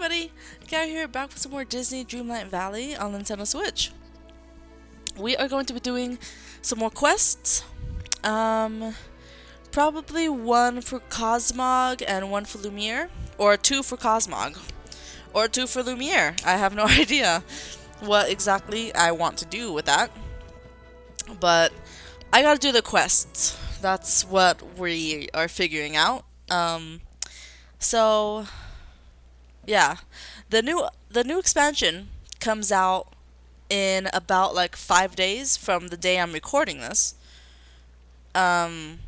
everybody! Gary here, back with some more Disney Dreamlight Valley on Nintendo Switch. We are going to be doing some more quests. Probably one for Cosmog and one for Lumiere. Or two for Cosmog. Or two for Lumiere. I have no idea what exactly I want to do with that. But I gotta do the quests. That's what we are figuring out. So yeah, the new expansion comes out in about like 5 days from the day I'm recording this. If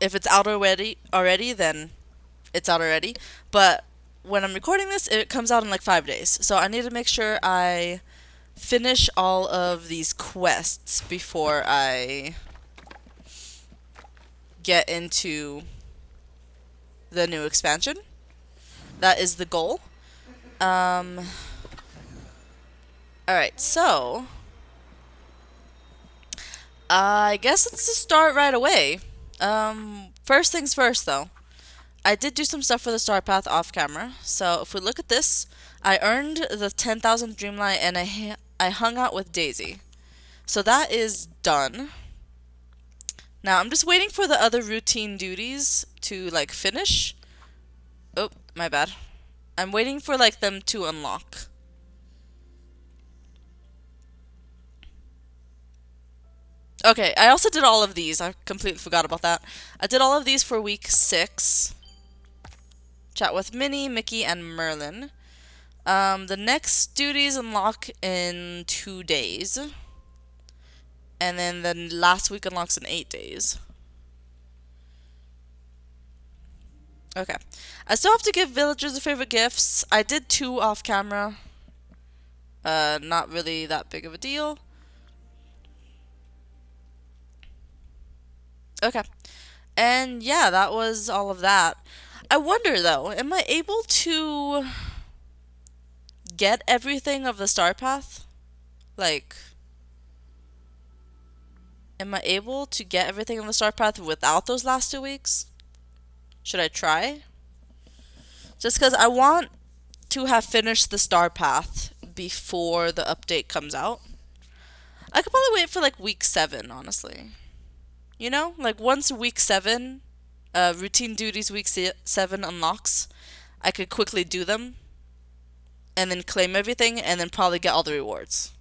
it's out already, then it's out already. But when I'm recording this, it comes out in like 5 days. So I need to make sure I finish all of these quests before I get into the new expansion. That is the goal. Alright, so I guess let's just start right away. First things first though. I did do some stuff for the Star Path off camera. So if we look at this, I earned the 10,000 Dreamlight and I hung out with Daisy. So that is done. Now I'm just waiting for the other routine duties to like finish. Oh, my bad. I'm waiting for like them to unlock. Okay, I also did all of these. I completely forgot about that. I did all of these for week 6. Chat with Minnie, Mickey, and Merlin. The next duties unlock in 2 days. And then the last week unlocks in 8 days. Okay. I still have to give villagers their favorite gifts. I did 2 off camera. Not really that big of a deal. Okay. And yeah, that was all of that. I wonder though, am I able to get everything of the Star Path? Like, am I able to get everything on the Star Path without those last 2 weeks? Should I try? Just because I want to have finished the Star Path before the update comes out. I could probably wait for like week 7, honestly. You know? Like once week 7, routine duties week 7 unlocks, I could quickly do them. And then claim everything and then probably get all the rewards.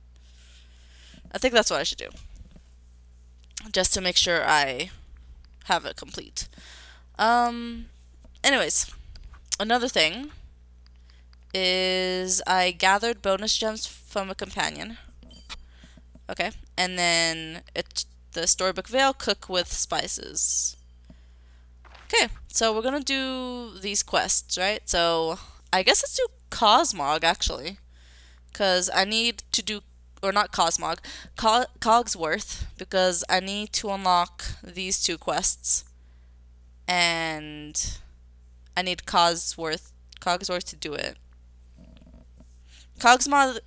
I think that's what I should do. Just to make sure I have it complete. Anyways, another thing is I gathered bonus gems from a companion. Okay, and then the storybook veil, cook with spices. Okay, so we're gonna do these quests, right? So I guess let's do Cosmog actually, because I need to do, or not Cosmog, Cogsworth, because I need to unlock these 2 quests. And I need Cogsworth to do it. Cogsmog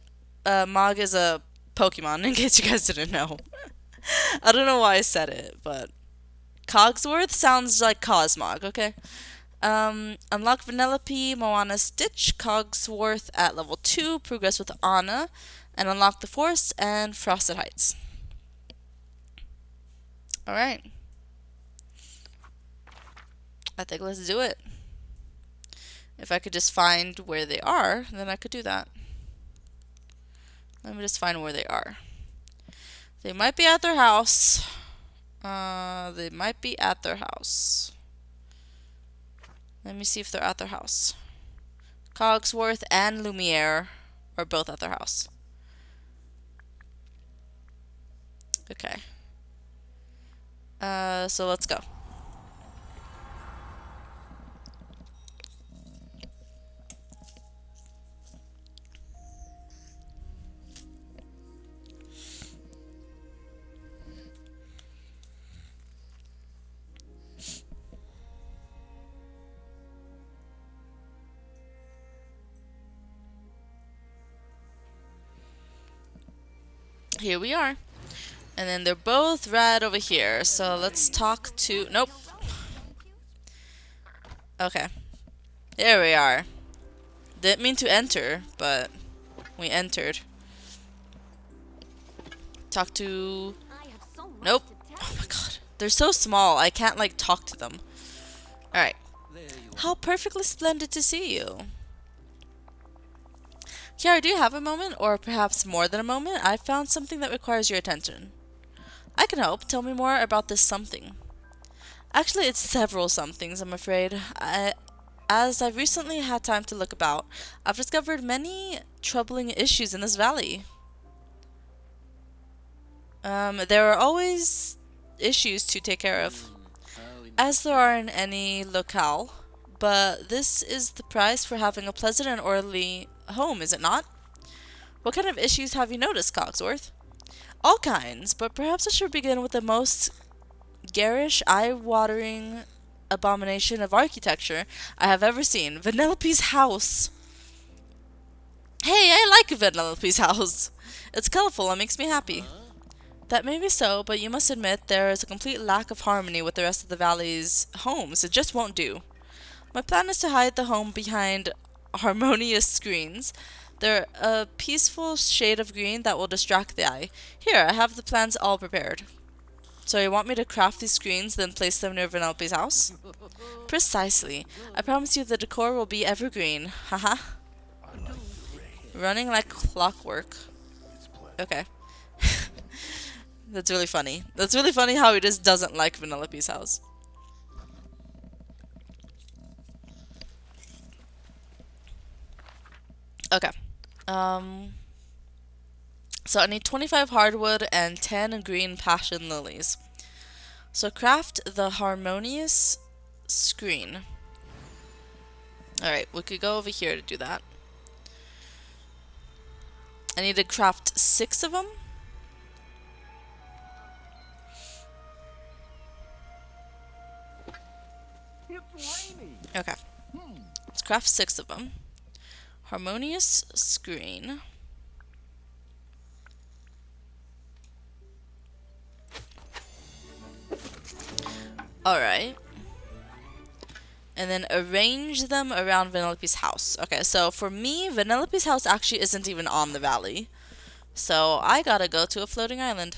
Mog is a Pokemon, in case you guys didn't know. I don't know why I said it, but Cogsworth sounds like Cosmog, okay? Unlock Vanellope, Moana Stitch, Cogsworth at level 2, progress with Anna, and unlock the Forest and Frosted Heights. Alright. I think let's do it. If I could just find where they are, then I could do that. Let me just find where they are. They might be at their house. They might be at their house. Let me see if they're at their house. Cogsworth and Lumiere are both at their house. Okay. So let's go. Here we are. And then they're both right over here. So let's talk to... Nope. Okay. There we are. Didn't mean to enter, but we entered. Talk to... Nope. Oh my god. They're so small, I can't, like, talk to them. Alright. How perfectly splendid to see you. Kiara, do you have a moment? Or perhaps more than a moment? I found something that requires your attention. I can help. Tell me more about this something. Actually, it's several somethings, I'm afraid. As I've recently had time to look about, I've discovered many troubling issues in this valley. There are always issues to take care of, as there are in any locale, but this is the price for having a pleasant and orderly home, is it not? What kind of issues have you noticed, Cogsworth? All kinds, but perhaps I should begin with the most garish, eye-watering abomination of architecture I have ever seen. Vanellope's house. Hey, I like Vanellope's house. It's colorful and makes me happy. That may be so, but you must admit there is a complete lack of harmony with the rest of the valley's homes. It just won't do. My plan is to hide the home behind harmonious screens. They're a peaceful shade of green that will distract the eye. Here, I have the plans all prepared. So you want me to craft these screens, then place them near Vanellope's house? Precisely. I promise you the decor will be evergreen. Haha. Running like clockwork. Okay. That's really funny. That's really funny how he just doesn't like Vanellope's house. Okay. So I need 25 hardwood and 10 green passion lilies. So craft the harmonious screen. Alright, we could go over here to do that. I need to craft 6 of them. Okay. Let's craft 6 of them. Harmonious screen. Alright. And then arrange them around Vanellope's house. Okay, so for me, Vanellope's house actually isn't even on the valley. So I gotta go to a floating island.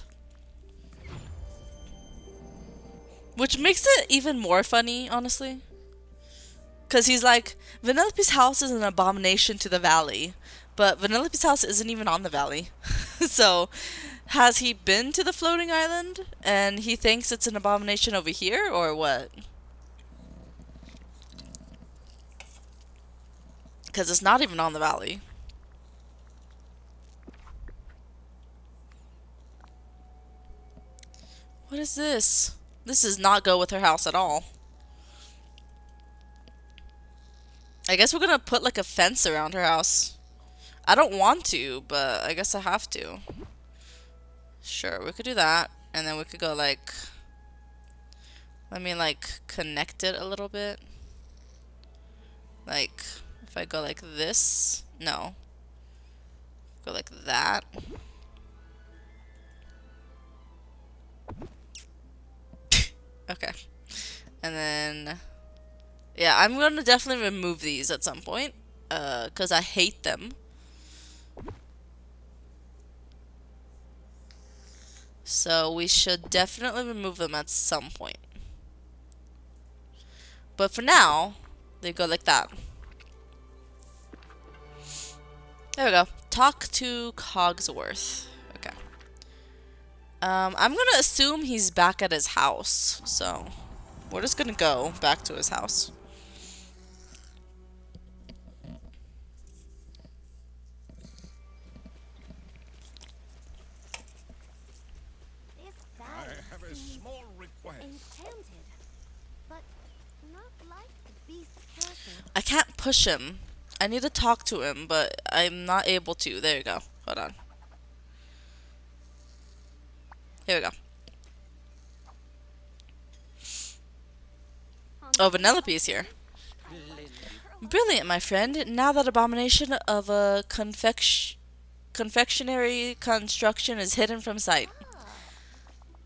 Which makes it even more funny, honestly. Because he's like, Vanellope's house is an abomination to the valley. But Vanellope's house isn't even on the valley. So, has he been to the floating island? And he thinks it's an abomination over here? Or what? Because it's not even on the valley. What is this? This does not go with her house at all. I guess we're gonna put like a fence around her house. I don't want to, but I guess I have to. Sure, we could do that. And then we could go like... Let me like connect it a little bit. Like, if I go like this... No. Go like that. Okay. And then... Yeah, I'm gonna definitely remove these at some point. Because I hate them. So we should definitely remove them at some point. But for now, they go like that. There we go. Talk to Cogsworth. Okay. I'm gonna assume he's back at his house. So, we're just gonna go back to his house. I can't push him. I need to talk to him, but I'm not able to. There you go. Hold on. Here we go. Oh, Vanellope is here. Brilliant, my friend. Now that abomination of a confectionery construction is hidden from sight.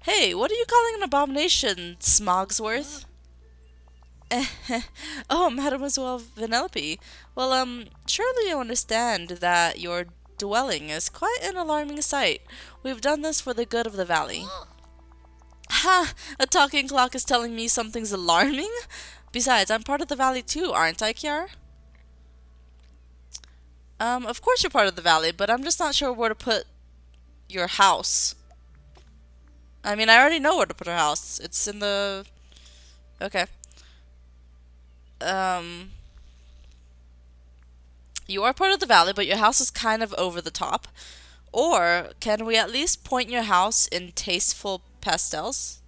Hey, what are you calling an abomination, Smogsworth? Oh, Mademoiselle Vanellope. Well, surely you understand that your dwelling is quite an alarming sight. We've done this for the good of the valley. Ha! A talking clock is telling me something's alarming? Besides, I'm part of the valley too, aren't I, Kiara? Of course you're part of the valley, but I'm just not sure where to put your house. I mean, I already know where to put her house. It's in the... Okay. You are part of the valley, but your house is kind of over the top. Or, can we at least point your house in tasteful pastels?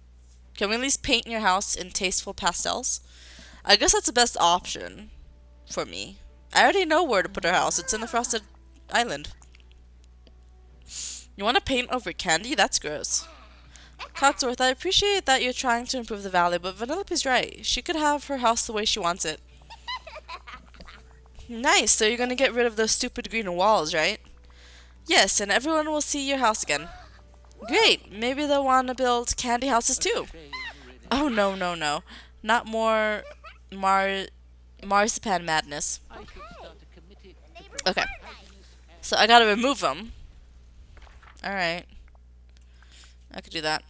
Can we at least paint your house in tasteful pastels? I guess that's the best option for me. I already know where to put her house. It's in the Frosted Island. You want to paint over candy? That's gross. Cogsworth, I appreciate that you're trying to improve the valley, but Vanellope's right. She could have her house the way she wants it. Nice, so you're gonna get rid of those stupid green walls, right? Yes, and everyone will see your house again. Great, maybe they'll want to build candy houses too. Oh, no, no, no. Not more marzipan madness. Okay, so I gotta remove them. Alright. I could do that.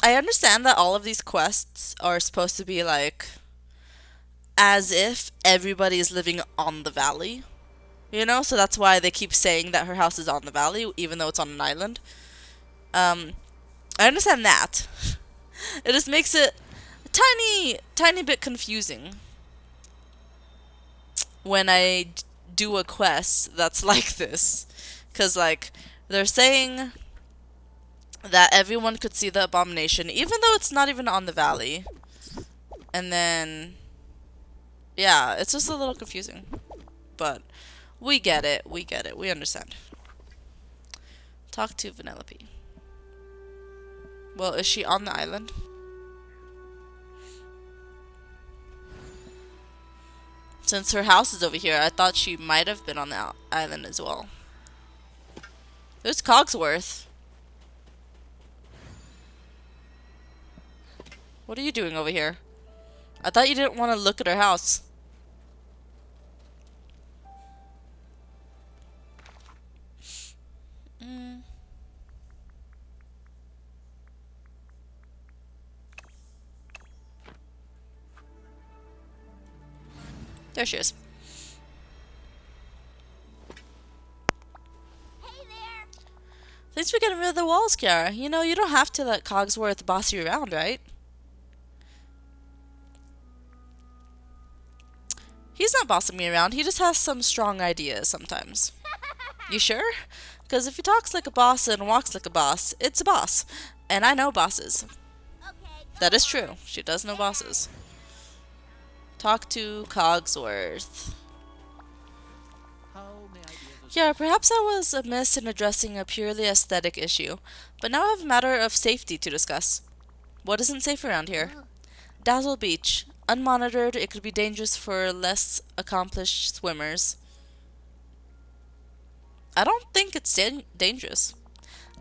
I understand that all of these quests are supposed to be like as if everybody is living on the valley. You know, so that's why they keep saying that her house is on the valley, even though it's on an island. I understand that. It just makes it a tiny bit confusing when I do a quest that's like this. Because, like, they're saying that everyone could see the abomination, even though it's not even on the valley. And then, yeah, it's just a little confusing. But we get it, we understand. Talk to Vanellope. Well, is she on the island? Since her house is over here, I thought she might have been on the island as well. There's Cogsworth. What are you doing over here? I thought you didn't want to look at her house. There she is. Hey there. Thanks for getting rid of the walls, Kiara. You know, you don't have to let Cogsworth boss you around, right? He's not bossing me around. He just has some strong ideas sometimes. You sure? Because if he talks like a boss and walks like a boss, it's a boss. And I know bosses. Okay, That is true. She does know bosses. Talk to Cogsworth. Yeah, perhaps I was amiss in addressing a purely aesthetic issue, but now I have a matter of safety to discuss. What isn't safe around here? Dazzle Beach. Unmonitored, it could be dangerous for less accomplished swimmers. I don't think it's dangerous.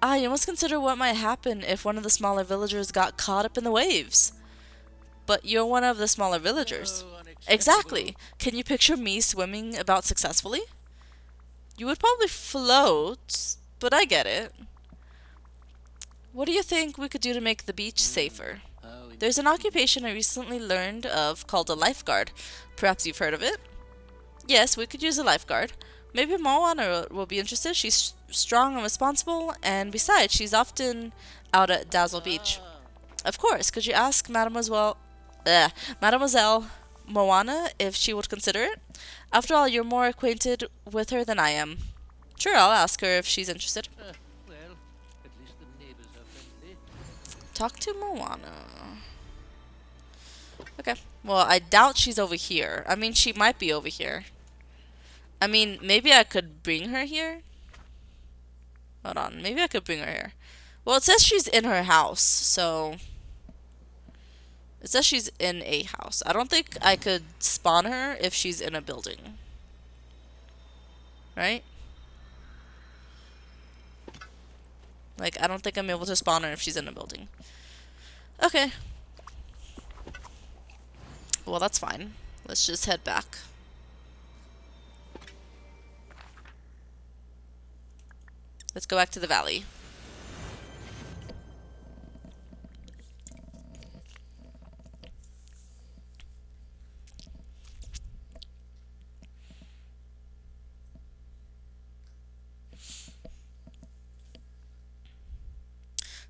Ah, you must consider what might happen if one of the smaller villagers got caught up in the waves. But you're one of the smaller villagers. Exactly. Can you picture me swimming about successfully? You would probably float, but I get it. What do you think we could do to make the beach safer? There's an occupation I recently learned of called a lifeguard. Perhaps you've heard of it? Yes, we could use a lifeguard. Maybe Moana will be interested. She's strong and responsible, and besides, she's often out at Dazzle Beach. Of course, could you ask Mademoiselle Moana if she would consider it? After all, you're more acquainted with her than I am. Sure, I'll ask her if she's interested. Well, at least the neighbors are friendly. Talk to Moana. Okay. Well, I doubt she's over here. I mean, she might be over here. I mean, maybe I could bring her here? Hold on. Maybe I could bring her here. Well, it says she's in her house, so... It says she's in a house. I don't think I could spawn her if she's in a building. Right? Like, I don't think I'm able to spawn her if she's in a building. Okay. Well, that's fine. Let's just head back. Let's go back to the valley.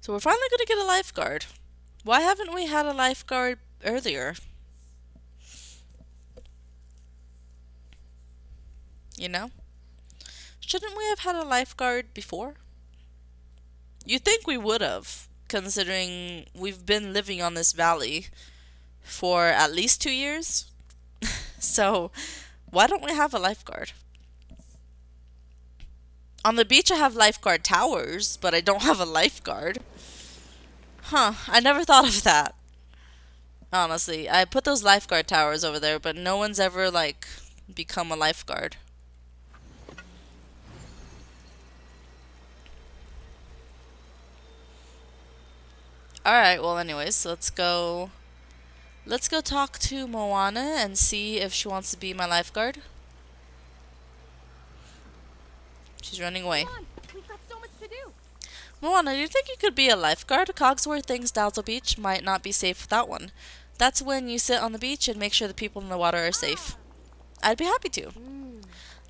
So we're finally going to get a lifeguard. Why haven't we had a lifeguard earlier? You know? Shouldn't we have had a lifeguard before? You'd think we would have, considering we've been living on this valley for at least 2 years. So, why don't we have a lifeguard? On the beach I have lifeguard towers, but I don't have a lifeguard. Huh, I never thought of that. Honestly, I put those lifeguard towers over there, but no one's ever, like, become a lifeguard. Alright, well anyways, let's go talk to Moana and see if she wants to be my lifeguard. She's running away. Come on, we've got so much to do. Moana, do you think you could be a lifeguard? Cogsworth thinks Dazzle Beach might not be safe without one. That's when you sit on the beach and make sure the people in the water are safe. I'd be happy to.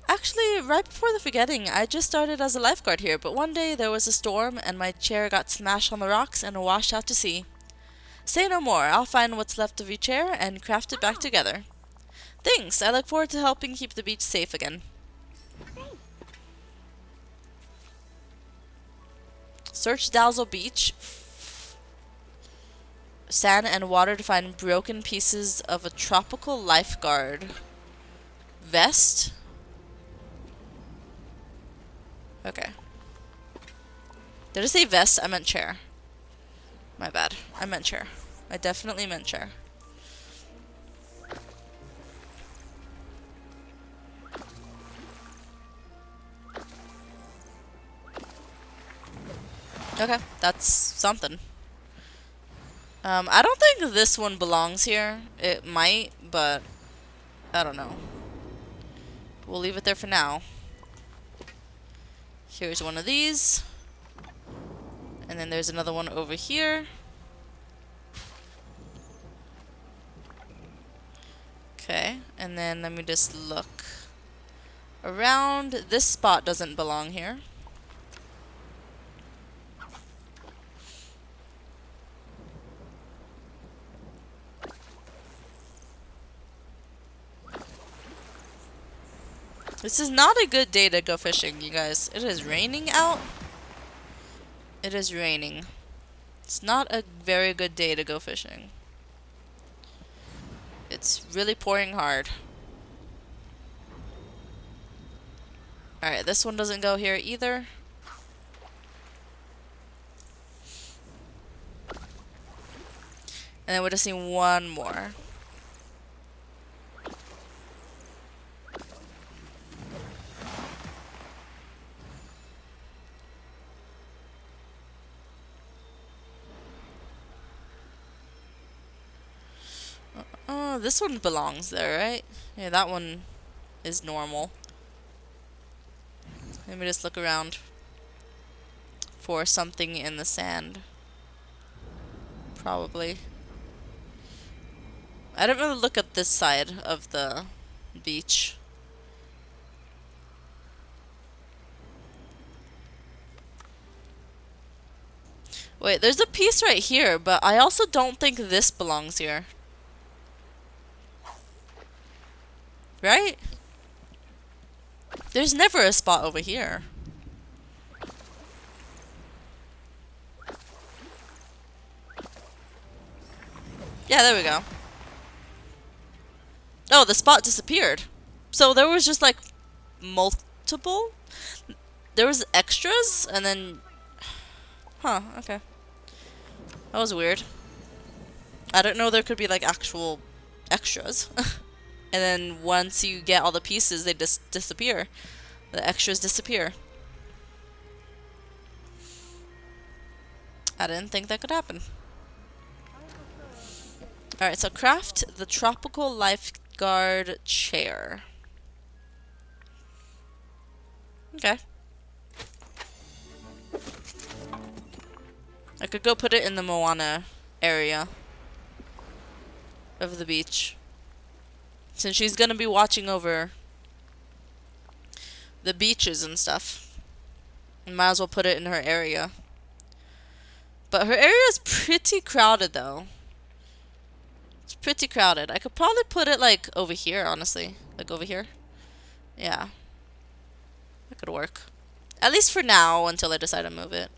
Actually, right before the forgetting, I just started as a lifeguard here, but one day there was a storm and my chair got smashed on the rocks and washed out to sea. Say no more, I'll find what's left of your chair and craft it back together. Thanks, I look forward to helping keep the beach safe again. Search Dazzle Beach, sand and water to find broken pieces of a tropical lifeguard vest. Okay. Did I say vest? I meant chair. My bad. I meant chair. I definitely meant chair. Okay, that's something. I don't think this one belongs here. It might, but I don't know. We'll leave it there for now. Here's one of these. And then there's another one over here. Okay, and then let me just look around. This spot doesn't belong here. This is not a good day to go fishing, you guys. It is raining out. It is raining. It's not a very good day to go fishing. It's really pouring hard. Alright, this one doesn't go here either. And then we just need one more. Oh, this one belongs there, right? Yeah, that one is normal. Let me just look around for something in the sand. Probably. I don't really look at this side of the beach. Wait, there's a piece right here, but I also don't think this belongs here. Right? There's never a spot over here. Yeah, there we go. Oh, the spot disappeared. So there was just like multiple? There was extras and then... Huh, okay. That was weird. I didn't know there could be like actual extras. And then once you get all the pieces, they just disappear. The extras disappear. I didn't think that could happen. Alright, so craft the tropical lifeguard chair. Okay. I could go put it in the Moana area of the beach. Since she's gonna be watching over the beaches and stuff. Might as well put it in her area. But her area is pretty crowded though. It's pretty crowded. I could probably put it like over here, honestly. Like over here. Yeah. That could work. At least for now, until I decide to move it.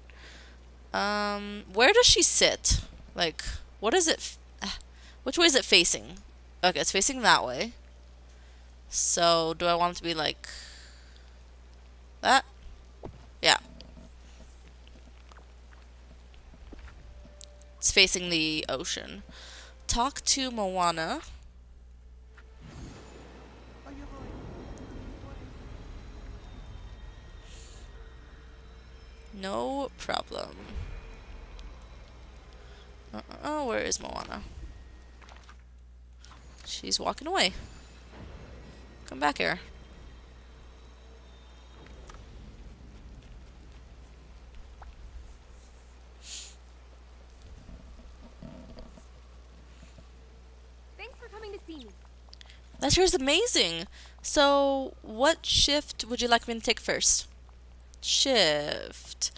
Where does she sit? Like, what is it? Which way is it facing? Okay, it's facing that way. So, do I want it to be like that? Yeah. It's facing the ocean. Talk to Moana. No problem. Oh, where is Moana? She's walking away. Come back here. Thanks for coming to see me. That sure is amazing. So, what shift would you like me to take first? Shift.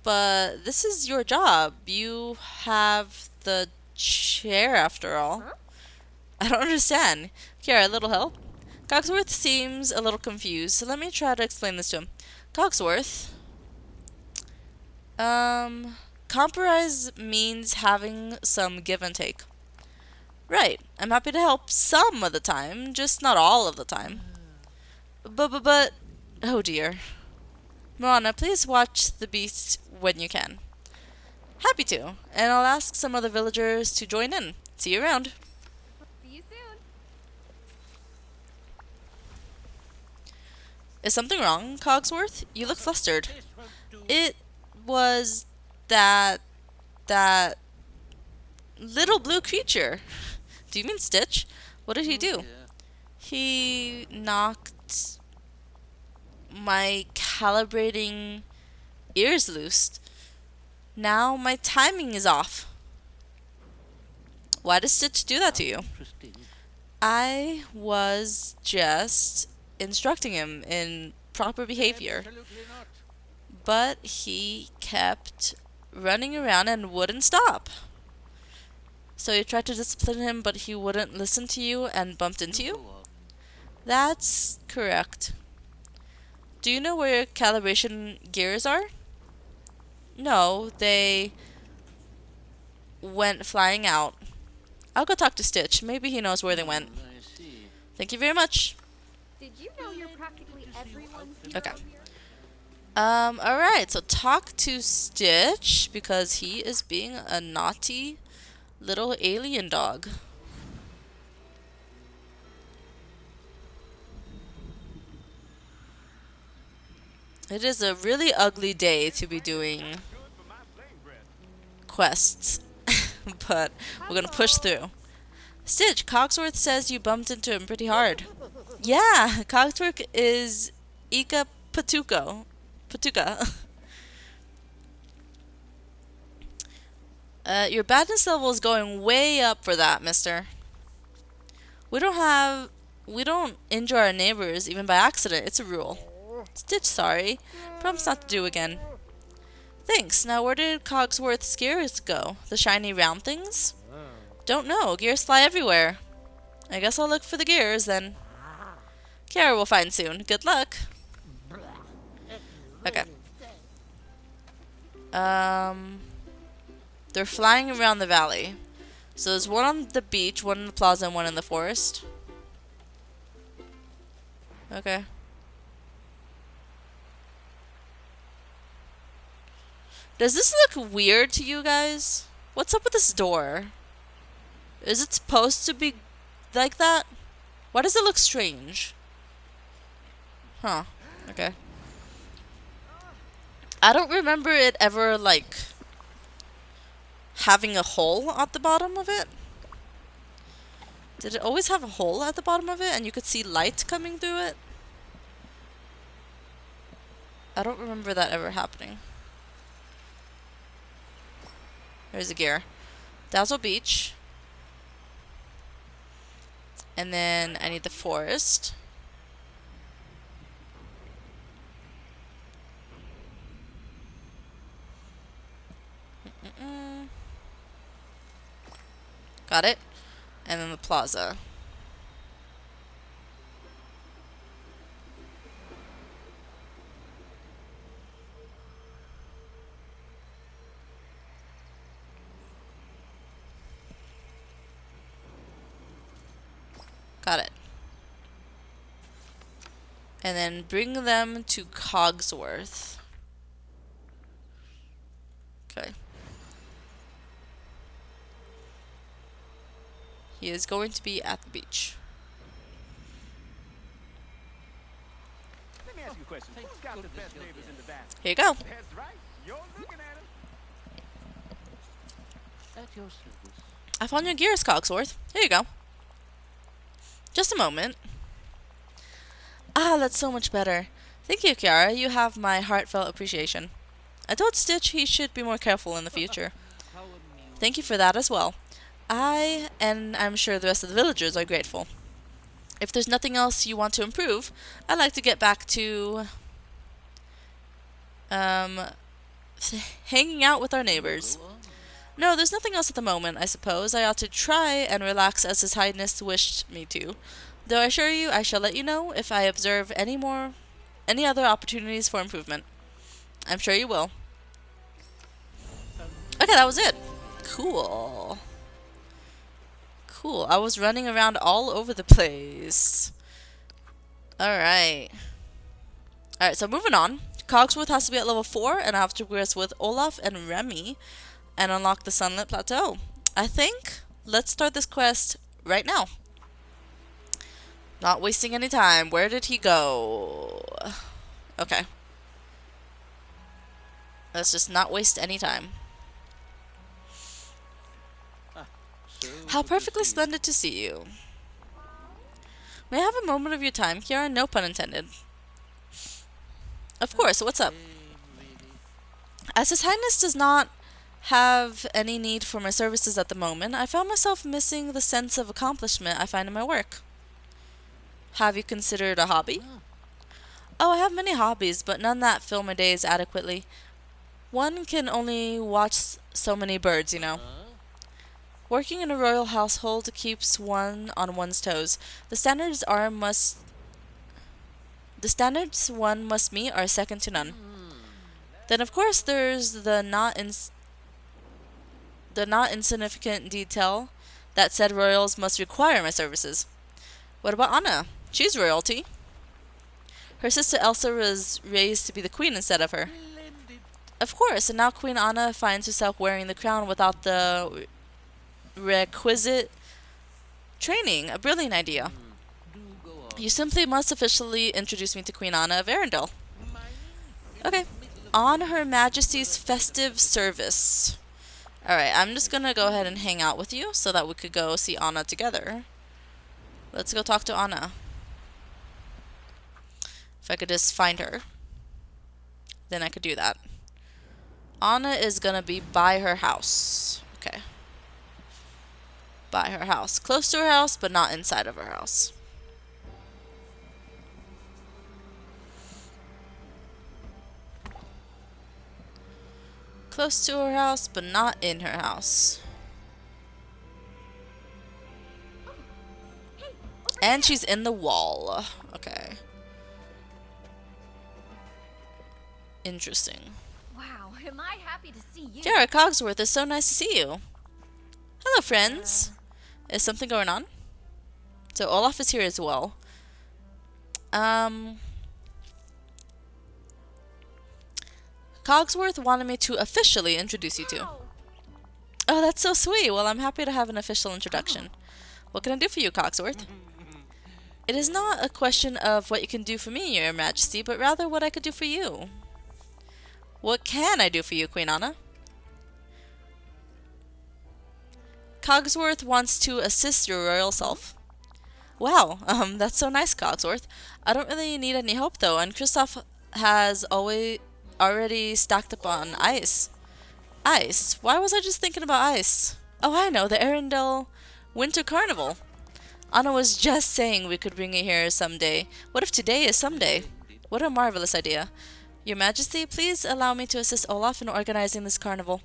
But this is your job. You have the chair after all. Huh? I don't understand. Here, a little help? Cogsworth seems a little confused, so let me try to explain this to him. Cogsworth, compromise means having some give and take. Right. I'm happy to help some of the time, just not all of the time. But, oh dear. Moana, please watch the beast when you can. Happy to, and I'll ask some other villagers to join in. See you around. See you soon. Is something wrong, Cogsworth? You look flustered. This won't do. It was that little blue creature. Do you mean Stitch? What did he do? Yeah. He knocked my calibrating ears loose. Now my timing is off. Why does Stitch do that to you? Interesting. I was just instructing him in proper behavior. Absolutely not. But he kept running around and wouldn't stop. So you tried to discipline him, but he wouldn't listen to you and bumped into you? Go on. That's correct. Do you know where your calibration gears are? No, they went flying out. I'll go talk to Stitch. Maybe he knows where they went. I see. Thank you very much. Did you know you're practically everyone's Okay. hero here? Alright, so talk to Stitch because he is being a naughty little alien dog. It is a really ugly day to be doing quests, but we're gonna push through. Stitch, Cogsworth says you bumped into him pretty hard. Yeah, Cogsworth is Ika Patuka. Your badness level is going way up for that, mister. We don't injure our neighbors even by accident. It's a rule. Stitch, sorry. Promise not to do again. Thanks. Now, where did Cogsworth's gears go? The shiny round things? Don't know. Gears fly everywhere. I guess I'll look for the gears then. Kara will find soon. Good luck. Okay. They're flying around the valley. So there's one on the beach, one in the plaza, and one in the forest. Okay. Does this look weird to you guys? What's up with this door? Is it supposed to be like that? Why does it look strange? Huh. Okay. I don't remember it ever, like, having a hole at the bottom of it? Did it always have a hole at the bottom of it and you could see light coming through it? I don't remember that ever happening. There's a gear. Dazzle Beach. And then I need the forest. Got it. And then the plaza. Got it. And then bring them to Cogsworth. Okay. He is going to be at the beach. Let me ask you a question. Who's got the best neighbors in the valley? Here you go. That's right. You're looking at him. At your service. I found your gears, Cogsworth. Here you go. Just a moment. Ah, that's so much better. Thank you, Kiara. You have my heartfelt appreciation. I told Stitch he should be more careful in the future. How amusing. Thank you for that as well. And I'm sure the rest of the villagers are grateful. If there's nothing else you want to improve, I'd like to get back to hanging out with our neighbors. Go on. No, there's nothing else at the moment, I suppose. I ought to try and relax as His Highness wished me to. Though I assure you, I shall let you know if I observe any other opportunities for improvement. I'm sure you will. Okay, that was it. Cool. Cool. I was running around all over the place. Alright. Alright, so moving on. Cogsworth has to be at level 4, and I have to progress with Olaf and Remy and unlock the Sunlit Plateau. I think let's start this quest right now. Not wasting any time. Where did he go? Okay. Let's just not waste any time. So How good to perfectly see you. splendid to see you. May I have a moment of your time, Kiara? No pun intended. Of course, what's up? Really. As His Highness does not have any need for my services at the moment, I found myself missing the sense of accomplishment I find in my work. Have you considered a hobby? Ah, Oh, I have many hobbies, but none that fill my days adequately. One can only watch so many birds, you know. Working in a royal household keeps one on one's toes. The standards one must meet are second to none. Then of course there's the not insignificant detail that said royals must require my services. What about Anna? She's royalty. Her sister Elsa was raised to be the queen instead of her. Splendid. Of course, and now Queen Anna finds herself wearing the crown without the requisite training. A brilliant idea. Do go on. You simply must officially introduce me to Queen Anna of Arendelle. Mining in Okay. the middle of On Her Majesty's festive service. Alright, I'm just gonna go ahead and hang out with you so that we could go see Anna together. Let's go talk to Anna. If I could just find her, then I could do that. Anna is gonna be by her house. Okay. By her house. Close to her house, but not inside of her house. Close to her house, but not in her house. And she's in the wall. Okay. Interesting. Wow, am I happy to see you. Kiara Cogsworth, it's so nice to see you. Hello, friends. Is something going on? So Olaf is here as well. Cogsworth wanted me to officially introduce you to. Wow. Oh, that's so sweet. Well, I'm happy to have an official introduction. What can I do for you, Cogsworth? It is not a question of what you can do for me, Your Majesty, but rather what I could do for you. What can I do for you, Queen Anna? Cogsworth wants to assist your royal self. Wow, that's so nice, Cogsworth. I don't really need any help though, and Kristoff has already stacked up on ice. Ice? Why was I just thinking about ice? Oh, I know, the Arendelle Winter Carnival. Anna was just saying we could bring it here someday. What if today is someday? What a marvelous idea. Your Majesty, please allow me to assist Olaf in organizing this carnival.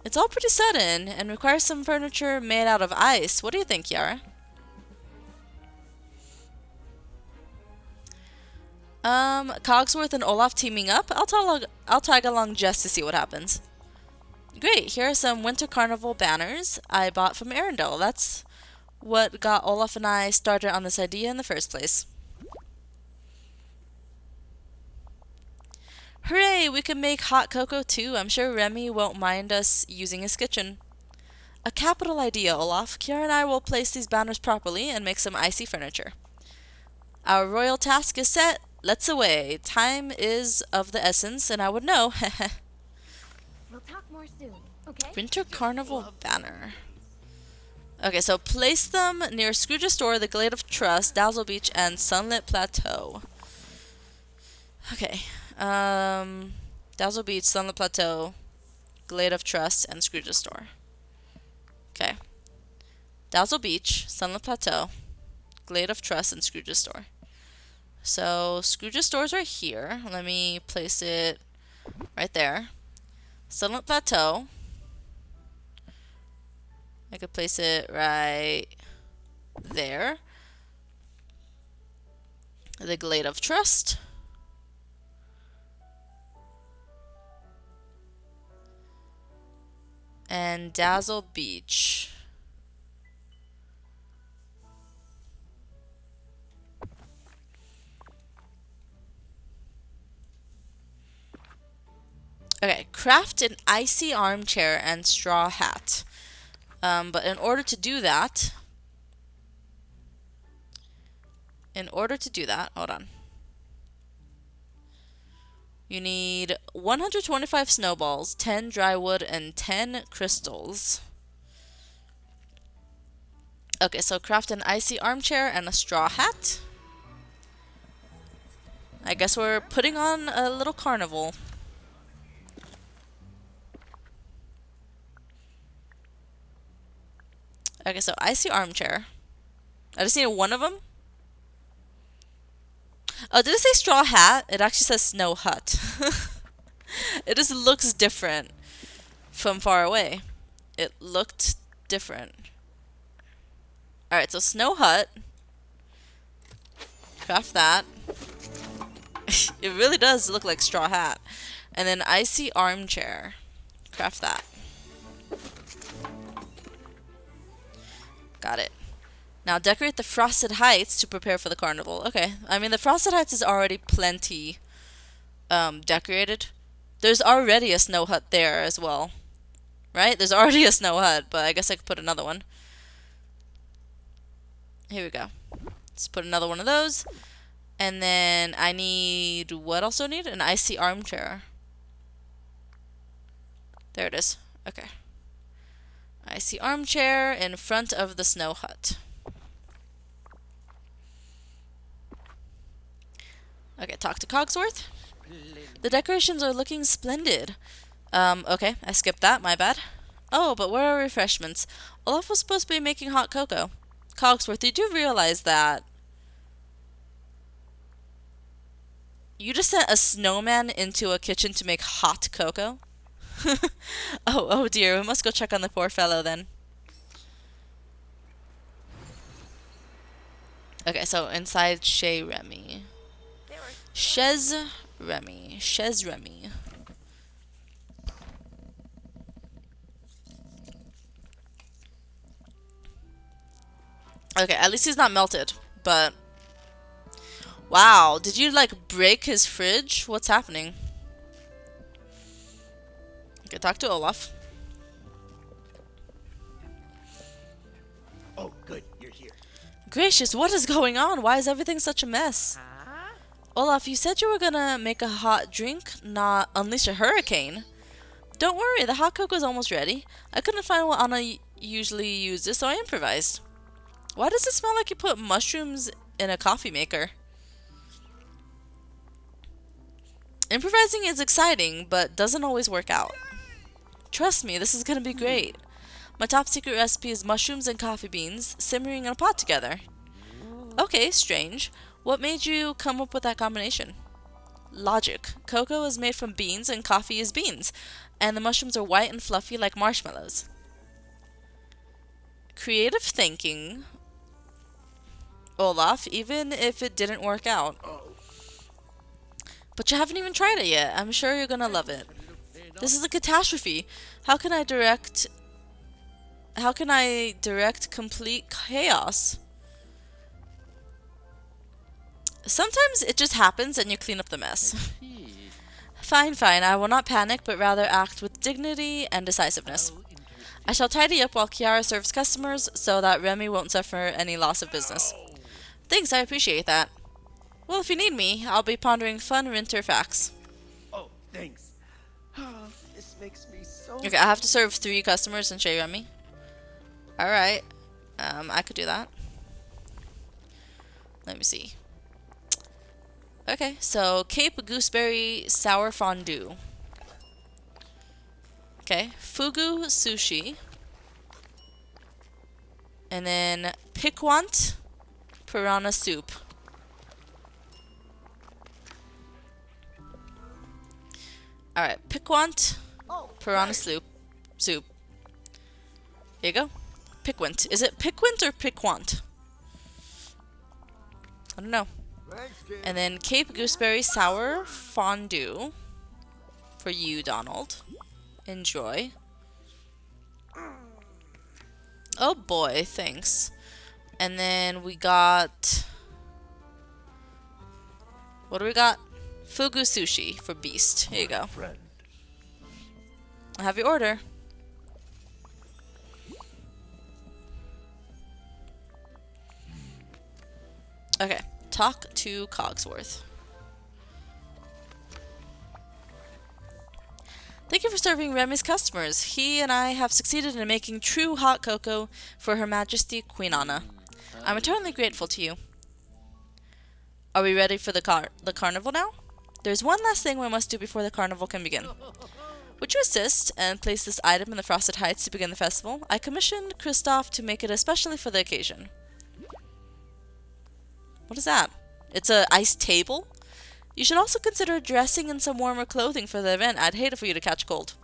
It's all pretty sudden and requires some furniture made out of ice. What do you think, Yara? Cogsworth and Olaf teaming up? I'll tag along just to see what happens. Great, here are some Winter Carnival banners I bought from Arendelle. That's what got Olaf and I started on this idea in the first place. Hooray, we can make hot cocoa too. I'm sure Remy won't mind us using his kitchen. A capital idea, Olaf. Kiara and I will place these banners properly and make some icy furniture. Our royal task is set. Let's away. Time is of the essence, and I would know. We'll talk more soon, okay? Winter Carnival banner. Okay, so place them near Scrooge's Store, the Glade of Trust, Dazzle Beach, and Sunlit Plateau. Okay. Dazzle Beach, Sunlit Plateau, Glade of Trust, and Scrooge's Store. Okay. Dazzle Beach, Sunlit Plateau, Glade of Trust, and Scrooge's Store. So Scrooge's Store is right here. Let me place it right there. Sunlit Plateau. I could place it right there. The Glade of Trust. And Dazzle Beach. Okay, craft an icy armchair and straw hat. But in order to do that, hold on. You need 125 snowballs, 10 dry wood, and 10 crystals. Okay, so craft an icy armchair and a straw hat. I guess we're putting on a little carnival. Okay, so icy armchair. I just need one of them. Oh, did it say straw hat? It actually says snow hut. It just looks different from far away. It looked different. Alright, so snow hut. Craft that. It really does look like straw hat. And then icy armchair. Craft that. Got it. Now decorate the Frosted Heights to prepare for the carnival. Okay, I mean the Frosted Heights is already plenty decorated. There's already a snow hut there as well. Right? There's already a snow hut, but I guess I could put another one. Here we go. Let's put another one of those. And then I need, what else do I need? An icy armchair. There it is. Okay. Icy armchair in front of the snow hut. Okay, talk to Cogsworth. The decorations are looking splendid. Okay, I skipped that, my bad. Oh, but where are refreshments? Olaf was supposed to be making hot cocoa. Cogsworth, did you realize that you just sent a snowman into a kitchen to make hot cocoa? Oh dear, we must go check on the poor fellow then. Okay, so inside Chez Remy. Chez Remy. Chez Remy. Okay, at least he's not melted, but wow, did you like break his fridge? What's happening? Okay, talk to Olaf. Oh, good, you're here. Gracious, what is going on? Why is everything such a mess? Olaf, you said you were gonna make a hot drink, not unleash a hurricane. Don't worry, the hot cocoa is almost ready. I couldn't find what Anna usually uses, so I improvised. Why does it smell like you put mushrooms in a coffee maker? Improvising is exciting, but doesn't always work out. Trust me, this is gonna be great. My top secret recipe is mushrooms and coffee beans simmering in a pot together. Okay, strange. What made you come up with that combination? Logic. Cocoa is made from beans and coffee is beans, and the mushrooms are white and fluffy like marshmallows. Creative thinking, Olaf, even if it didn't work out. But you haven't even tried it yet. I'm sure you're gonna love it. This is a catastrophe. How can I direct complete chaos? Sometimes it just happens and you clean up the mess. Fine, fine. I will not panic, but rather act with dignity and decisiveness. I shall tidy up while Kiara serves customers so that Remy won't suffer any loss of business. Thanks, I appreciate that. Well, if you need me, I'll be pondering fun winter facts. Oh, thanks. This makes me so... Okay, I have to serve 3 customers and Shay Remy. Alright. I could do that. Let me see. Okay, so Cape Gooseberry Sour Fondue. Okay, Fugu Sushi. And then Piquant Piranha Soup. Alright, Piquant Piranha Soup. Here you go. Piquant. Is it Piquant or Piquant? I don't know. And then Cape Gooseberry Sour Fondue for you, Donald. Enjoy. Oh boy, thanks. And then we got... What do we got? Fugu Sushi for Beast. Here you go. I have your order. Okay. Talk to Cogsworth. Thank you for serving Remy's customers. He and I have succeeded in making true hot cocoa for Her Majesty Queen Anna. I'm eternally grateful to you. Are we ready for the carnival now? There's one last thing we must do before the carnival can begin. Would you assist and place this item in the Frosted Heights to begin the festival? I commissioned Kristoff to make it especially for the occasion. What is that? It's a iced table? You should also consider dressing in some warmer clothing for the event. I'd hate it for you to catch cold.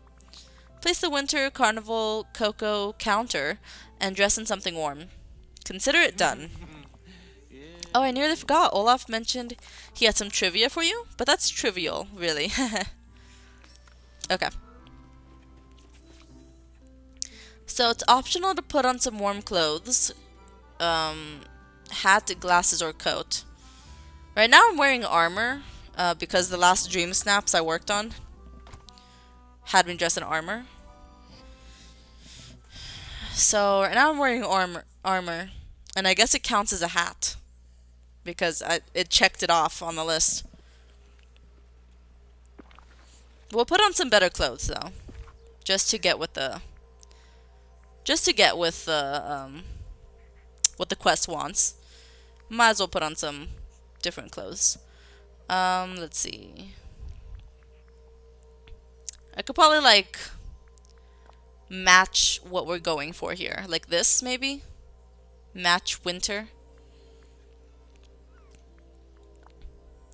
Place the winter carnival cocoa counter and dress in something warm. Consider it done. Oh, I nearly forgot. Olaf mentioned he had some trivia for you, but that's trivial, really. Okay. So it's optional to put on some warm clothes. Hat, glasses, or coat. Right now I'm wearing armor because the last dream snaps I worked on had me dressed in armor. So right now I'm wearing armor, and I guess it counts as a hat because it checked it off on the list. We'll put on some better clothes though, just to get with the what the quest wants. Might as well put on some different clothes. Let's see. I could probably like match what we're going for here. Like this maybe? Match winter.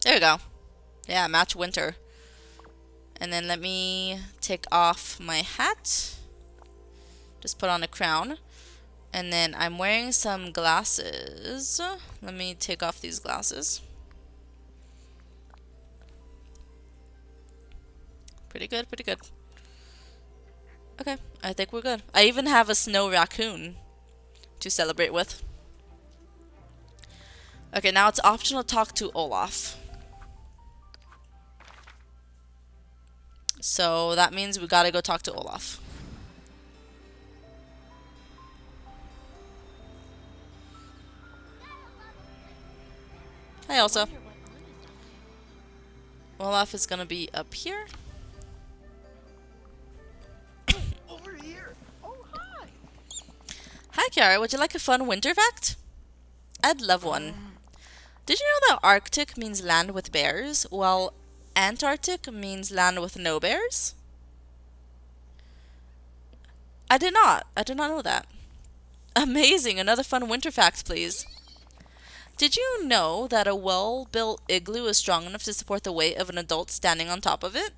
There we go. Yeah, match winter. And then let me take off my hat. Just put on a crown. And then I'm wearing some glasses. Let me take off these glasses. Pretty good, pretty good. Okay, I think we're good. I even have a snow raccoon to celebrate with. Okay, now it's optional to talk to Olaf. So that means we gotta go talk to Olaf. Hi, Elsa. Olaf is gonna be up here. Kiara, would you like a fun winter fact? I'd love one. Did you know that Arctic means land with bears, while Antarctic means land with no bears? I did not. I did not know that. Amazing. Another fun winter fact, please. Did you know that a well-built igloo is strong enough to support the weight of an adult standing on top of it?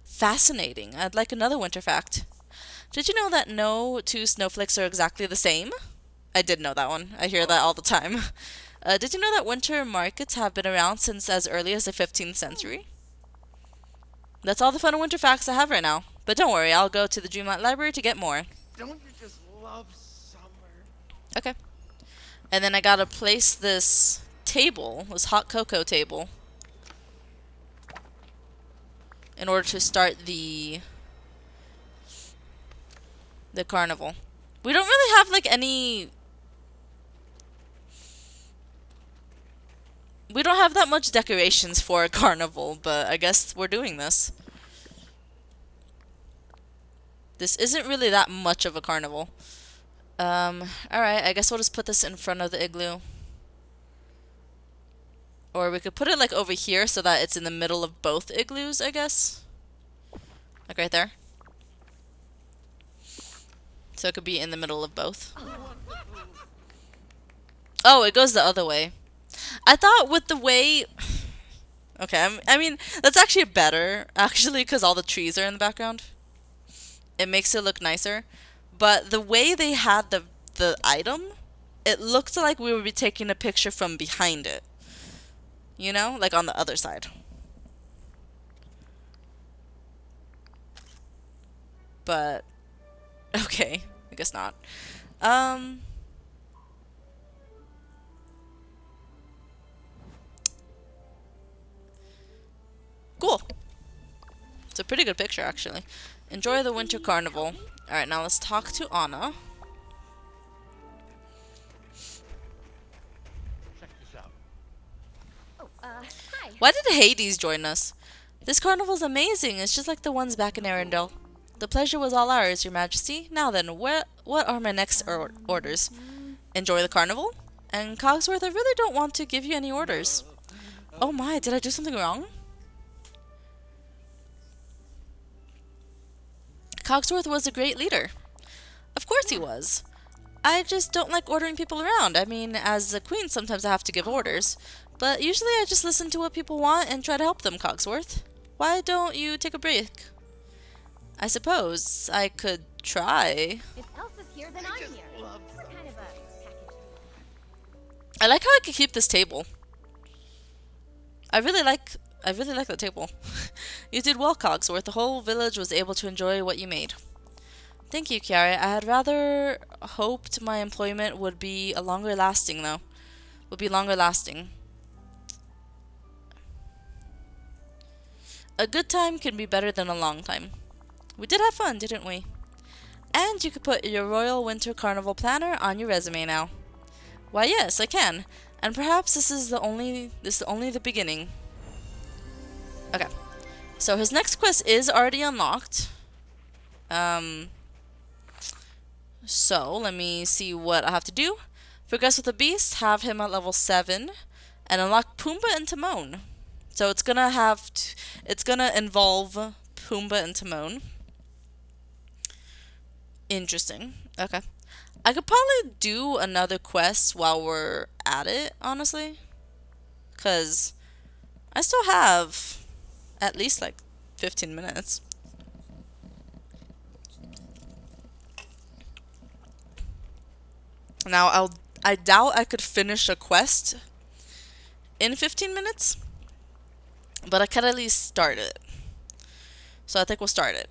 Fascinating. I'd like another winter fact. Did you know that no two snowflakes are exactly the same? I did know that one. I hear that all the time. Did you know that winter markets have been around since as early as the 15th century? That's all the fun winter facts I have right now. But don't worry, I'll go to the Dreamlight Library to get more. Don't you just love summer? Okay. And then I gotta place this table, this hot cocoa table, in order to start the carnival. We don't really have like any... We don't have that much decorations for a carnival, but I guess we're doing this. This isn't really that much of a carnival. Alright, I guess we'll just put this in front of the igloo. Or we could put it like over here so that it's in the middle of both igloos, I guess. Like right there. So it could be in the middle of both. Oh, it goes the other way. I thought with the way... Okay, I mean, that's actually better, actually, because all the trees are in the background. It makes it look nicer. But the way they had the item, it looked like we would be taking a picture from behind it. You know? Like on the other side. But... Okay, I guess not. Cool. It's a pretty good picture, actually. Enjoy the winter carnival. Alright, now let's talk to Anna. Check this out. Oh, hi. Why did Hades join us? This carnival's amazing. It's just like the ones back in Arendelle. The pleasure was all ours, Your Majesty. Now then, what are my next orders? Enjoy the carnival? And Cogsworth, I really don't want to give you any orders. Oh my, did I do something wrong? Cogsworth was a great leader. Of course he was. I just don't like ordering people around. I mean, as a queen, sometimes I have to give orders. But usually I just listen to what people want and try to help them, Cogsworth. Why don't you take a break? I suppose I could try. If Elsa's here, then I'm here. We're kind of a package. I like how I could keep this table. I really like the table. You did well, Cogsworth. The whole village was able to enjoy what you made. Thank you, Kiara. I had rather hoped my employment would be longer lasting, though. Would be longer lasting. A good time can be better than a long time. We did have fun, didn't we? And you could put your Royal Winter Carnival Planner on your resume now. Why, yes, I can. And perhaps this is only the beginning. Okay. So his next quest is already unlocked. So let me see what I have to do. Progress with the beast, have him at level 7, and unlock Pumbaa and Timon. So it's gonna involve Pumbaa and Timon. Interesting. Okay. I could probably do another quest while we're at it, honestly. 'Cause I still have at least like 15 minutes. Now, I doubt I could finish a quest in 15 minutes, but I could at least start it. So I think we'll start it.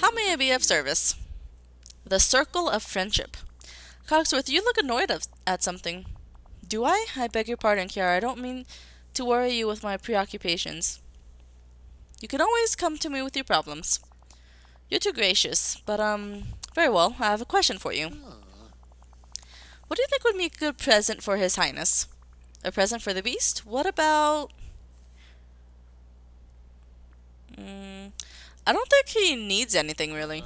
How may I be of service? The Circle of Friendship. Cogsworth, you look annoyed at something. Do I? I beg your pardon, Kiara. I don't mean to worry you with my preoccupations. You can always come to me with your problems. You're too gracious, but very well. I have a question for you. What do you think would be a good present for His Highness? A present for the beast? What about... I don't think he needs anything, really.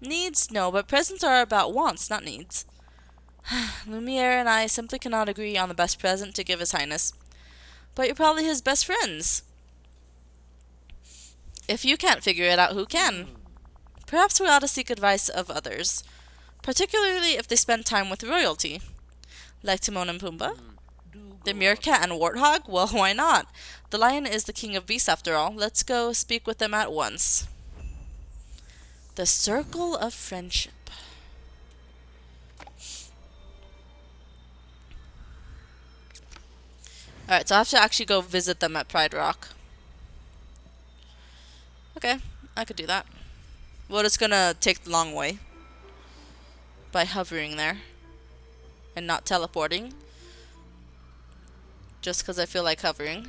Needs? No, but presents are about wants, not needs. Lumiere and I simply cannot agree on the best present to give His Highness. But you're probably his best friends. If you can't figure it out, who can? Perhaps we ought to seek advice of others, particularly if they spend time with royalty. Like Timon and Pumbaa? Do The go meerkat and warthog? Well, why not? The lion is the king of beasts after all. Let's go speak with them at once. The Circle of Friendship. Alright, so I have to actually go visit them at Pride Rock. Okay, I could do that. Well, it's gonna take the long way. By hovering there. And not teleporting. Just because I feel like hovering.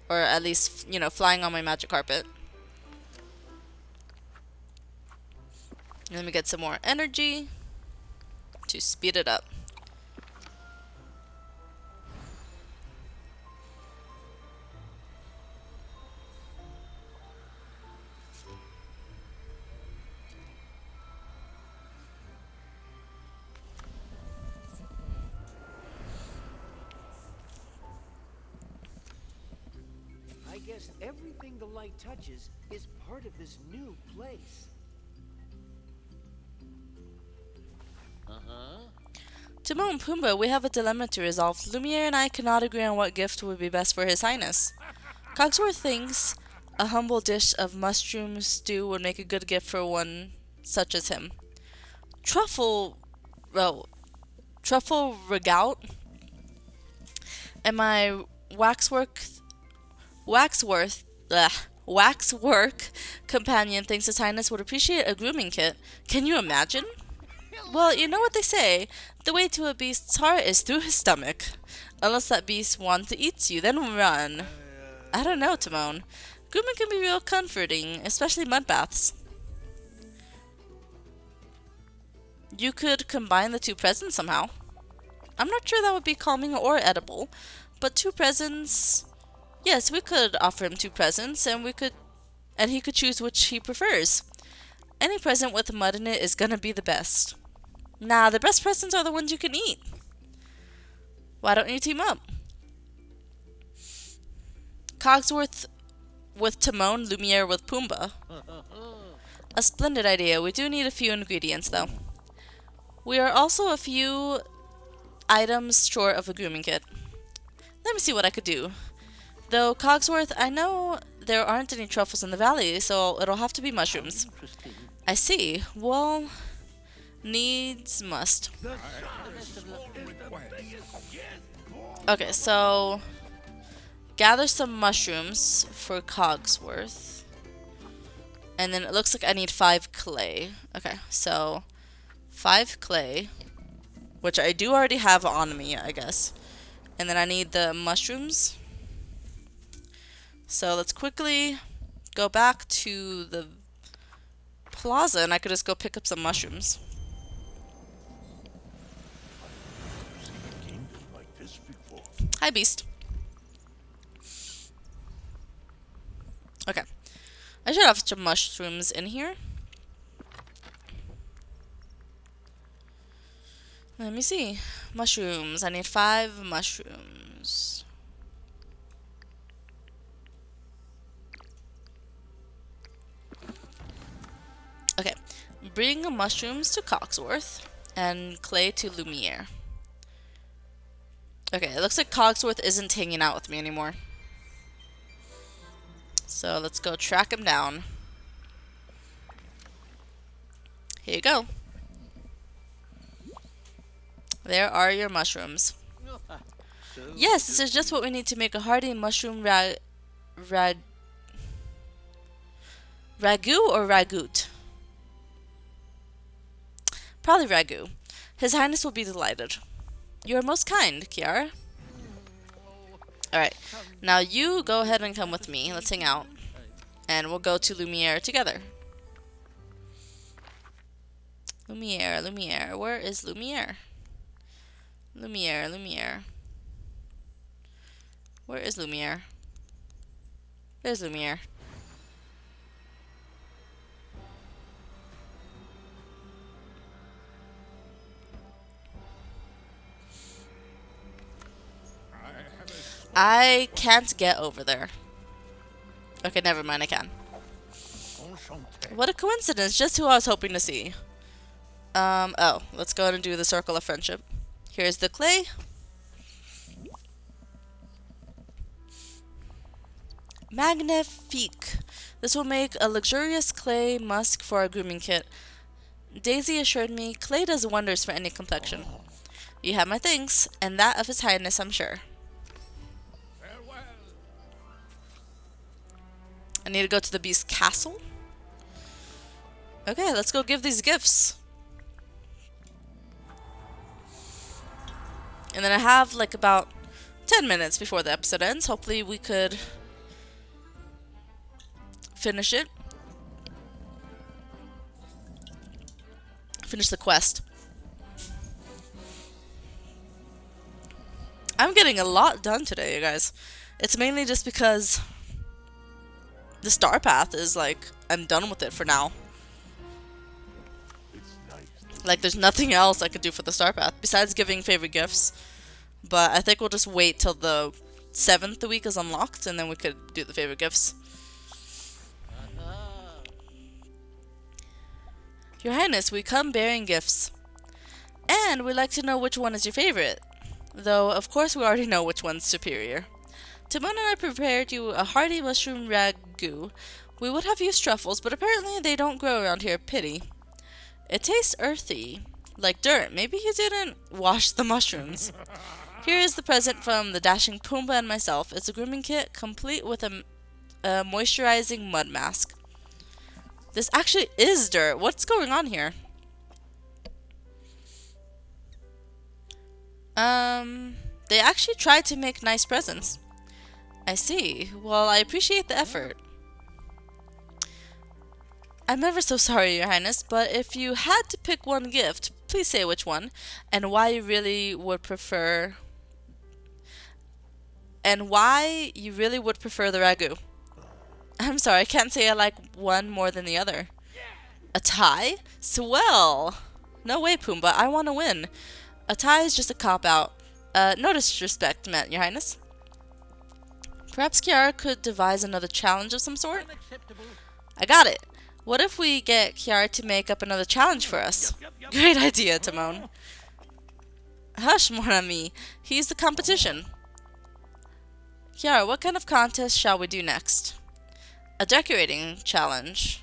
Or at least, you know, flying on my magic carpet. Let me get some more energy to speed it up. I guess everything the light touches is part of this new place. Timon and Pumbaa, we have a dilemma to resolve. Lumiere and I cannot agree on what gift would be best for His Highness. Cogsworth thinks a humble dish of mushroom stew would make a good gift for one such as him. Truffle regout and my waxwork companion thinks His Highness would appreciate a grooming kit. Can you imagine? Well, you know what they say. The way to a beast's heart is through his stomach. Unless that beast wants to eat you, then run. I don't know, Timon. Grooming can be real comforting, especially mud baths. You could combine the two presents somehow. I'm not sure that would be calming or edible, but two presents... Yes, we could offer him two presents, and he could choose which he prefers. Any present with mud in it is gonna be the best. Nah, the best presents are the ones you can eat. Why don't you team up? Cogsworth with Timon, Lumiere with Pumbaa. A splendid idea. We do need a few ingredients, though. We are also a few items short of a grooming kit. Let me see what I could do. Though, Cogsworth, I know there aren't any truffles in the valley, so it'll have to be mushrooms. Interesting. I see. Well, needs must. Okay, so gather some mushrooms for Cogsworth. And then it looks like I need 5 clay. Okay, so 5 clay, which I do already have on me, I guess. And then I need the mushrooms. So let's quickly go back to the plaza and I could just go pick up some mushrooms. Hi, beast. Okay. I should have some mushrooms in here. Let me see. Mushrooms. I need 5 mushrooms. Okay. Bring mushrooms to Cogsworth and clay to Lumiere. Okay, it looks like Cogsworth isn't hanging out with me anymore. So let's go track him down. Here you go. There are your mushrooms. So Yes, this is just what we need to make a hearty mushroom ragu or ragout? Probably ragu. His Highness will be delighted. You are most kind, Kiara. Alright, now you go ahead and come with me. Let's hang out. And we'll go to Lumiere together. Lumiere, Lumiere. Where is Lumiere? Lumiere, Lumiere. Where is Lumiere? There's Lumiere. I can't get over there. Okay, never mind, I can. What a coincidence, just who I was hoping to see. Oh, let's go ahead and do the circle of friendship. Here's the clay. Magnifique. This will make a luxurious clay musk for our grooming kit. Daisy assured me clay does wonders for any complexion. You have my thanks, and that of His Highness, I'm sure. I need to go to the beast's castle. Okay, let's go give these gifts. And then I have like about 10 minutes before the episode ends. Hopefully we could finish it. Finish the quest. I'm getting a lot done today, you guys. It's mainly just because the star path is like, I'm done with it for now. Like, there's nothing else I could do for the star path besides giving favorite gifts. But I think we'll just wait till the 7th week is unlocked, and then we could do the favorite gifts. Your Highness, we come bearing gifts. And we'd like to know which one is your favorite. Though, of course, we already know which one's superior. Timon and I prepared you a hearty mushroom ragu. We would have used truffles, but apparently they don't grow around here. Pity. It tastes earthy, like dirt. Maybe you didn't wash the mushrooms. Here is the present from the dashing Pumbaa and myself. It's a grooming kit, complete with a moisturizing mud mask. This actually is dirt. What's going on here? They actually tried to make nice presents. I see. Well, I appreciate the effort. I'm ever so sorry, Your Highness, but if you had to pick one gift, please say which one, and why you really would prefer... And why you really would prefer the ragu. I'm sorry, I can't say I like one more than the other. A tie? Swell! No way, Pumbaa, I want to win. A tie is just a cop-out. No disrespect meant, Your Highness. Perhaps Kiara could devise another challenge of some sort? I got it. What if we get Kiara to make up another challenge for us? Great idea, Timon. Hush, mon ami. He's the competition. Kiara, what kind of contest shall we do next? A decorating challenge.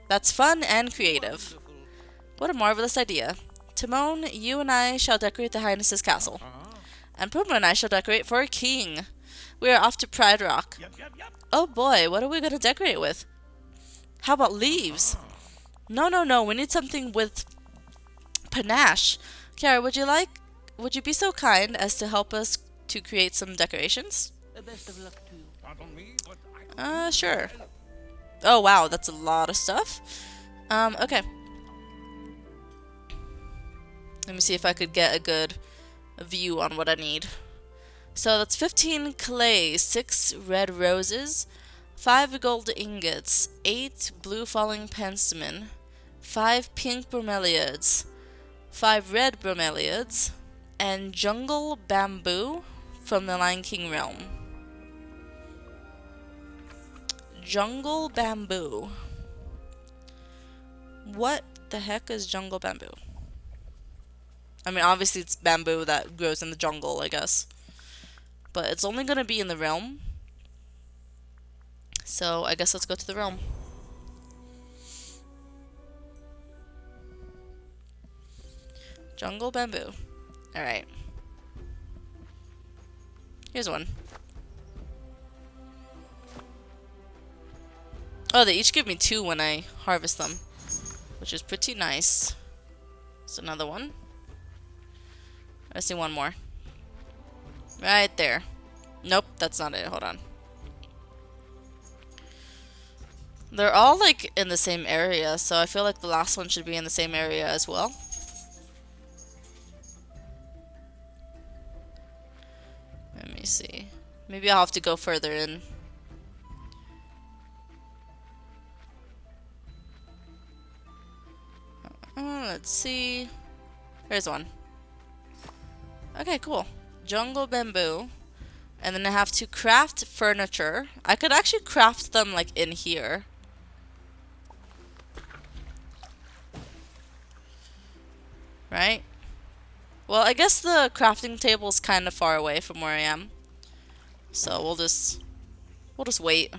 That's fun and creative. What a marvelous idea. Timon, you and I shall decorate the Highness's castle. And Pumbaa and I shall decorate for a king. We are off to Pride Rock. Oh boy, what are we going to decorate with? How about leaves? No, we need something with panache. Kiara, would you be so kind as to help us to create some decorations? Best of luck to you. Sure. Oh wow, that's a lot of stuff. Okay. Let me see if I could get a good view on what I need. So that's 15 clay, 6 red roses, 5 gold ingots, 8 blue falling penstemon, 5 pink bromeliads, 5 red bromeliads, and jungle bamboo from the Lion King realm. Jungle bamboo. What the heck is jungle bamboo? I mean, obviously it's bamboo that grows in the jungle, I guess. But it's only gonna be in the realm. So I guess let's go to the realm. Jungle bamboo. Alright. Here's one. Oh, they each give me 2 when I harvest them, which is pretty nice. There's another one. I see one more. Right there. Nope, that's not it. Hold on. They're all like in the same area, so I feel like the last one should be in the same area as well. Let me see. Maybe I'll have to go further in. Let's see. There's one. Okay, cool. Jungle bamboo. And then I have to craft furniture. I could actually craft them like in here. Right? Well, I guess the crafting table is kind of far away from where I am. So we'll just wait.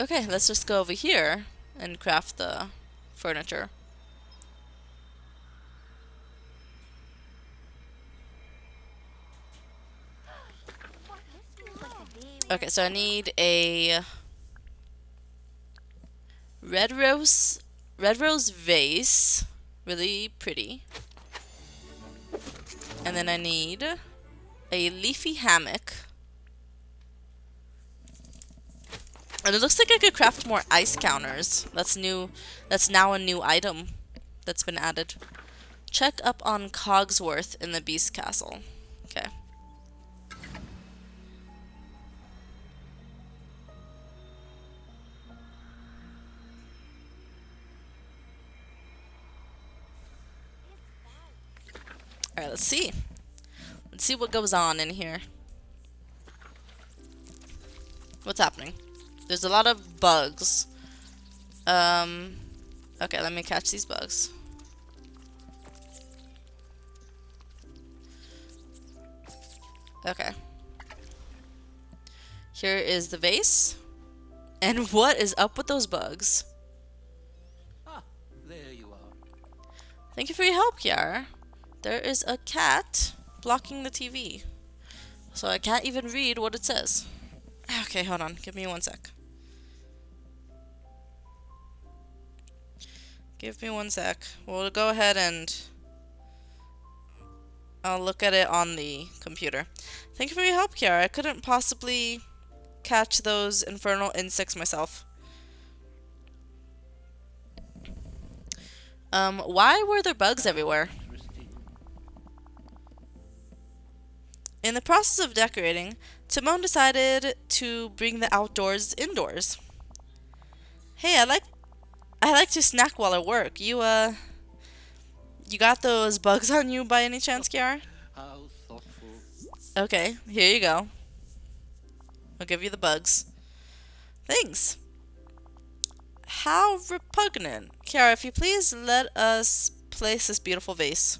Okay, let's just go over here and craft the furniture. This feels like the day Okay, so I need a red rose vase, really pretty. And then I need a leafy hammock. And it looks like I could craft more ice counters. That's new. That's now a new item that's been added. Check up on Cogsworth in the Beast Castle. Okay. Alright, let's see. Let's see what goes on in here. What's happening? There's a lot of bugs. Okay, let me catch these bugs. Okay. Here is the vase. And what is up with those bugs? Ah, there you are. Thank you for your help, Kiara. There is a cat blocking the TV. So I can't even read what it says. Okay, hold on. Give me 1 sec. Give me 1 sec. We'll go ahead and I'll look at it on the computer. Thank you for your help, Kiara. I couldn't possibly catch those infernal insects myself. Why were there bugs everywhere? In the process of decorating, Timon decided to bring the outdoors indoors. Hey, I like to snack while I work. You got those bugs on you by any chance, Kiara? How thoughtful. Okay, here you go. I'll give you the bugs. Thanks. How repugnant. Kiara, if you please let us place this beautiful vase.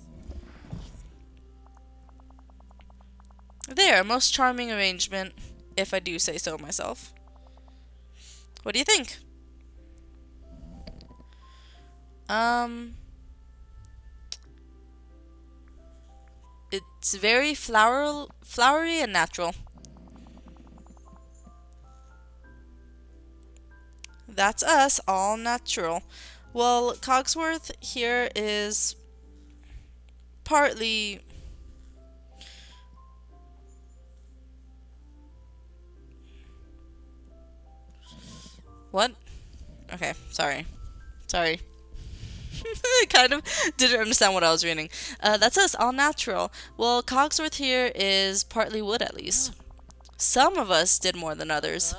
There, most charming arrangement, if I do say so myself. What do you think? It's very flowery and natural. That's us, all natural. Well, Cogsworth here is partly... What? Okay, sorry. Sorry. I kind of didn't understand what I was reading. That's us, all natural. Well, Cogsworth here is partly wood at least. Some of us did more than others.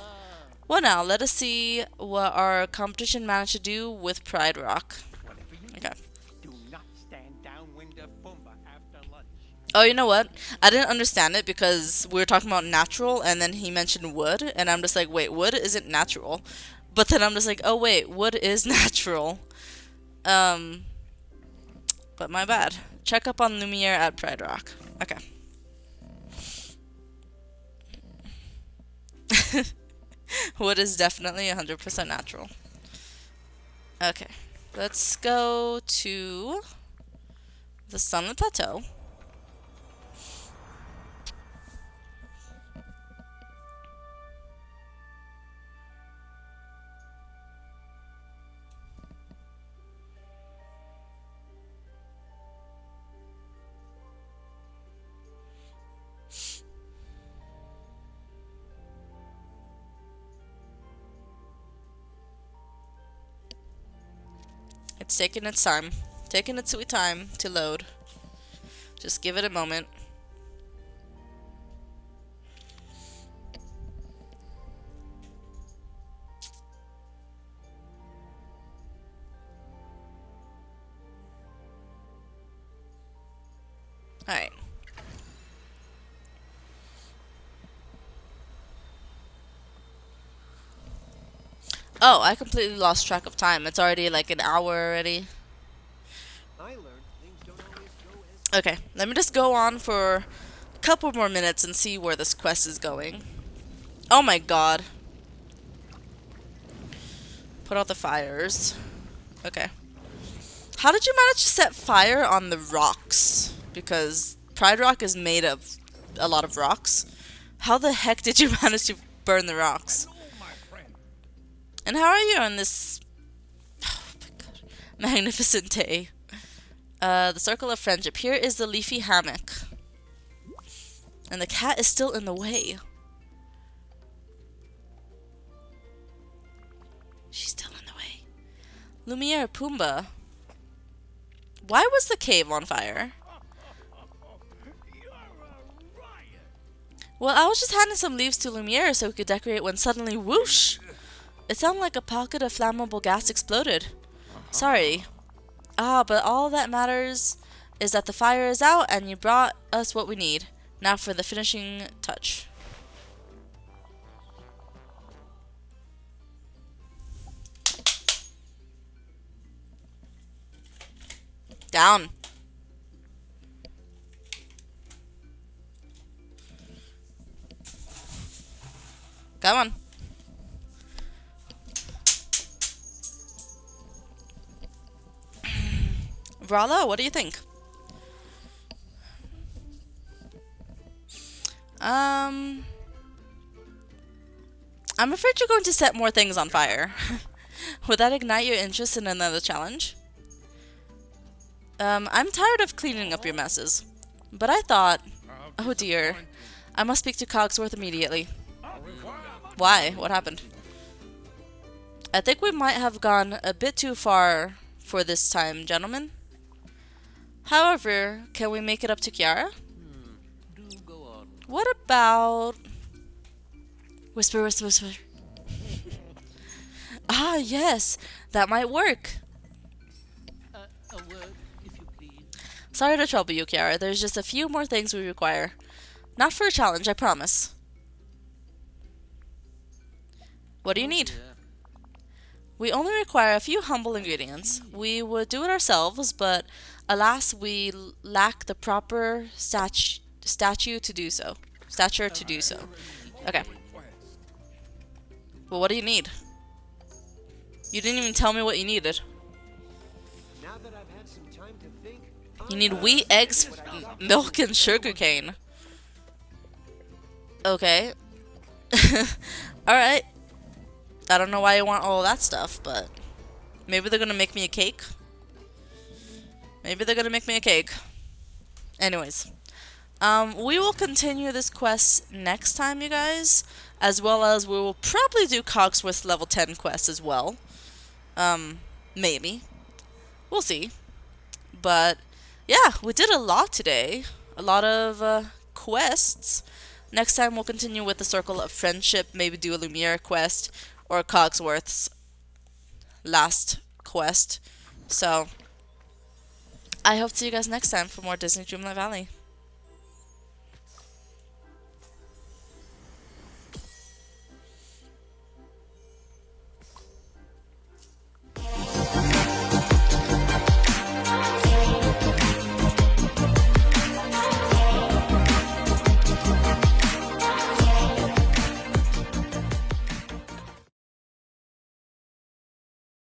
Well now, let us see what our competition managed to do with Pride Rock. Whatever you Okay. do not stand downwind of Pumbaa after lunch. Oh, you know what? I didn't understand it because we were talking about natural and then he mentioned wood and I'm just like, wait, wood isn't natural. But then I'm just like, oh wait, wood is natural. But my bad. Check up on Lumiere at Pride Rock. Okay. Wood is definitely 100% natural. Okay. Let's go to the Sunlit Plateau. It's taking its time. Taking its sweet time to load. Just give it a moment. Alright. Oh, I completely lost track of time. It's already like an hour already. I learned things don't always go as Okay, let me just go on for a couple more minutes and see where this quest is going. Oh my god. Put out the fires. Okay. How did you manage to set fire on the rocks? Because Pride Rock is made of a lot of rocks. How the heck did you manage to burn the rocks? And how are you on this oh my God, magnificent day? The circle of friendship. Here is the leafy hammock. And the cat is still in the way. She's still in the way. Lumiere Pumbaa. Why was the cave on fire? Well, I was just handing some leaves to Lumiere so we could decorate when suddenly whoosh! It sounded like a pocket of flammable gas exploded. Sorry. Ah, but all that matters is that the fire is out and you brought us what we need. Now for the finishing touch. Down. Come on. Rala, what do you think? I'm afraid you're going to set more things on fire. Would that ignite your interest in another challenge? I'm tired of cleaning up your messes. But I thought, oh dear, I must speak to Cogsworth immediately. Why? What happened? I think we might have gone a bit too far for this time, gentlemen. However, can we make it up to Kiara? Do go on. What about... Whisper, whisper, whisper. Ah, yes, that might work. A word, if you please. Sorry to trouble you, Kiara. There's just a few more things we require. Not for a challenge, I promise. What do you need? Yeah. We only require a few humble ingredients. We would do it ourselves, but alas, we lack the proper stature to do so. Okay. Well, what do you need? You didn't even tell me what you needed. now that I've had some time to think. You need wheat, eggs, milk, and sugarcane. Okay. Alright. I don't know why you want all that stuff, but maybe they're gonna make me a cake. Maybe they're gonna make me a cake. Anyways. We will continue this quest next time, you guys. As well as we will probably do Cogsworth's level 10 quest as well. Maybe. We'll see. But, yeah, we did a lot today. A lot of quests. Next time we'll continue with the Circle of Friendship. Maybe do a Lumiere quest. Or Cogsworth's last quest. So, I hope to see you guys next time for more Disney Dreamlight Valley.